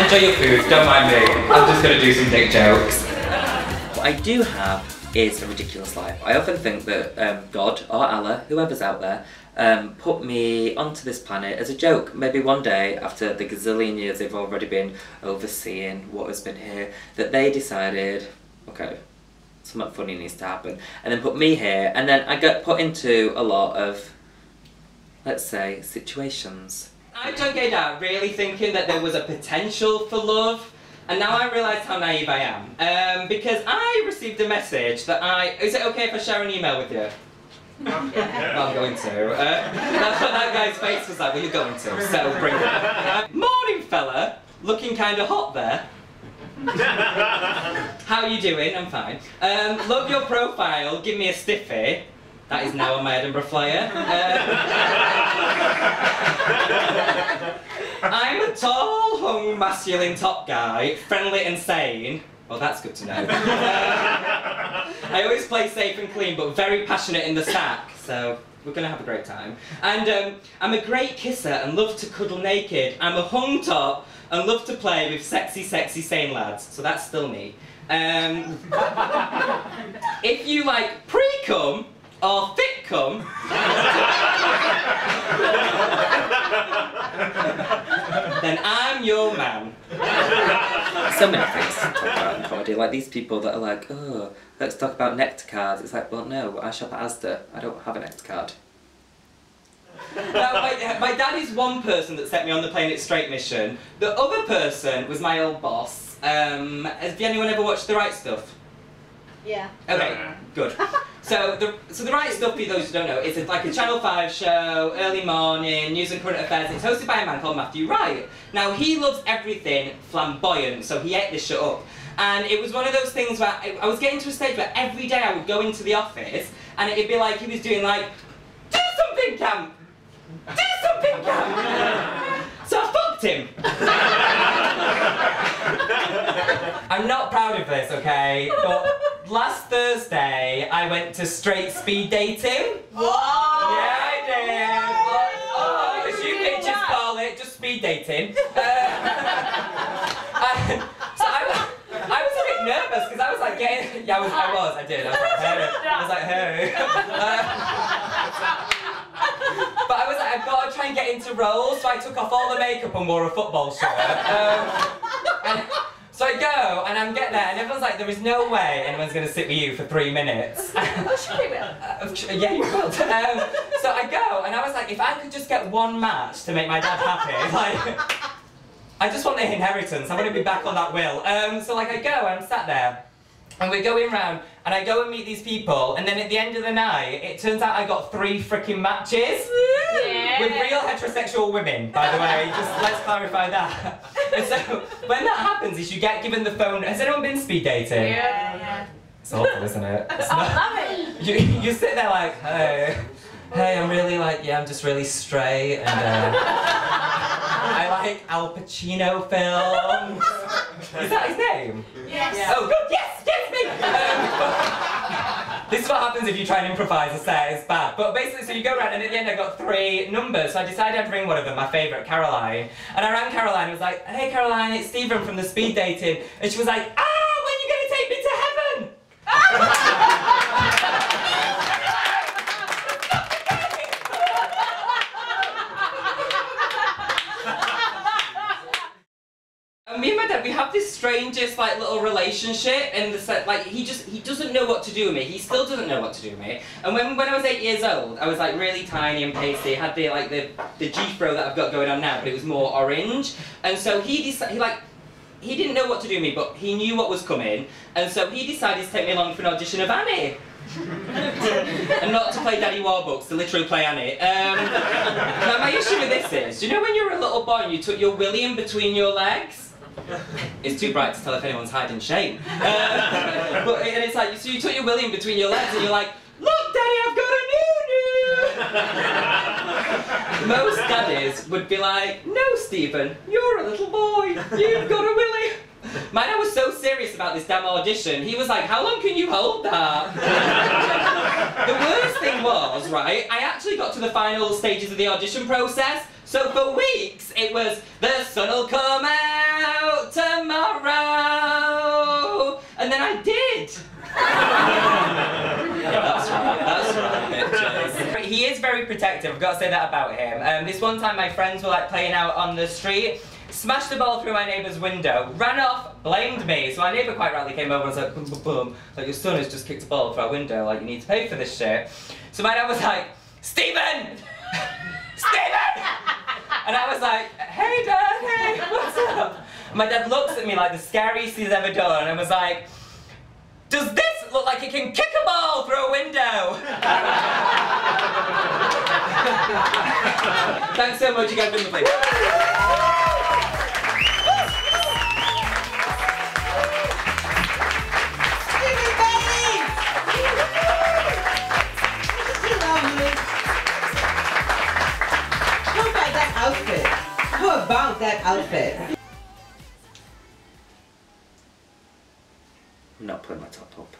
Enjoy your food, don't mind me. I'm just gonna do some dick jokes. What I do have is a ridiculous life. I often think that God or Allah, whoever's out there, put me onto this planet as a joke. Maybe one day, after the gazillion years they've already been overseeing what has been here, that they decided, okay, something funny needs to happen, and then put me here, and then I get put into a lot of, let's say, situations. I joined Gay Dad really thinking that there was a potential for love, and now I realise how naive I am. Because I received a message that is it okay if I share an email with you? Well, I'm going to. That's what that guy's face was like, well, you're going to, so bring it. Morning, fella. Looking kind of hot there. How you doing? I'm fine. Love your profile, give me a stiffy. That is now on my Edinburgh flyer. I'm a tall, hung, masculine top guy, friendly and sane. Well, that's good to know. I always play safe and clean, but very passionate in the sack, so we're gonna have a great time. And I'm a great kisser and love to cuddle naked. I'm a hung top and love to play with sexy, sane lads, so that's still me. If you like pre-cum or thick cum, then I'm your man. So many things to talk about in comedy, like these people that are like, oh, let's talk about nectar cards. It's like, well, no, I shop at Asda. I don't have a nectar card. Now, my dad is one person that set me on the Playing It Straight mission. The other person was my old boss. Has anyone ever watched The Right Stuff? Yeah. Okay, good. So the Right Stuff, for those who don't know, is like a Channel 5 show, early morning, news and current affairs. It's hosted by a man called Matthew Wright. Now, he loves everything flamboyant, so he ate this shit up. And it was one of those things where I was getting to a stage where every day I would go into the office, and it'd be like he was doing like, do something, Cam! Do something, Cam! So I fucked him. I'm not proud of this, okay? But last Thursday, I went to straight speed dating. What? Yeah, I did. Oh, as you bitches call it, just speed dating. So I was a bit nervous because I was like getting. Yeah, I did. I was like, hey. But I was like, I've got to try and get into roles, so I took off all the makeup and wore a football shirt. So I go, and I'm getting there, and everyone's like, there is no way anyone's going to sit with you for 3 minutes. Oh, sure they will. Yeah, you will. So I go, and I was like, if I could just get one match to make my dad happy, like, I just want the inheritance, I want to be back on that will. So like I go, and I'm sat there, and we're going round, and I go and meet these people, and then at the end of the night, it turns out I got 3 freaking matches. Yeah. With real heterosexual women, by the way, just let's clarify that. And so, when that happens is you get given the phone. Has anyone been speed dating? Yeah. It's awful, isn't it? It's I not, love it. you sit there like, hey, I'm really like, yeah, I'm just really straight, and I like Al Pacino films. Is that his name? Yes. Oh, good, yes, me! This is what happens if you try and improvise a set, it's bad. But basically, so you go around, and at the end I got 3 numbers, so I decided I'd ring one of them, my favourite, Caroline. And I rang Caroline and was like, hey Caroline, it's Stephen from the speed dating. And she was like, when are you going to take me to heaven? Me and my dad, we have this strangest like little relationship in the sense, like he doesn't know what to do with me. He still doesn't know what to do with me. And when I was 8 years old, I was like really tiny and pasty. I had the G-Fro that I've got going on now, but it was more orange. And so he didn't know what to do with me, but he knew what was coming. And so he decided to take me along for an audition of Annie. And not to play Daddy Warbucks, to literally play Annie. Now my issue with this is, you know when you were a little boy and you took your willy in between your legs? It's too bright to tell if anyone's hiding shame. And it's like, so you took your willy in between your legs and you're like, look Daddy, I've got a new-new! Most daddies would be like, no Stephen, you're a little boy, you've got a willy. My dad was so serious about this damn audition, he was like, how long can you hold that? The worst thing was, right, I actually got to the final stages of the audition process, so for weeks it was, the sun'll come out, out tomorrow. And then I did. Yeah, that's right, bitches. He is very protective, I've got to say that about him. This one time my friends were like playing out on the street, smashed the ball through my neighbour's window, ran off, blamed me. So my neighbour quite rightly came over and was like, boom, boom, boom, like, your son has just kicked a ball through our window, like, you need to pay for this shit. So my dad was like, Stephen! Stephen! And I was like, hey Dad, hey, what's up? And my dad looks at me like the scariest he's ever done and was like, does this look like it can kick a ball through a window? Thanks so much, you guys have been lovely. Outfit. How about that outfit? I'm not putting my top up.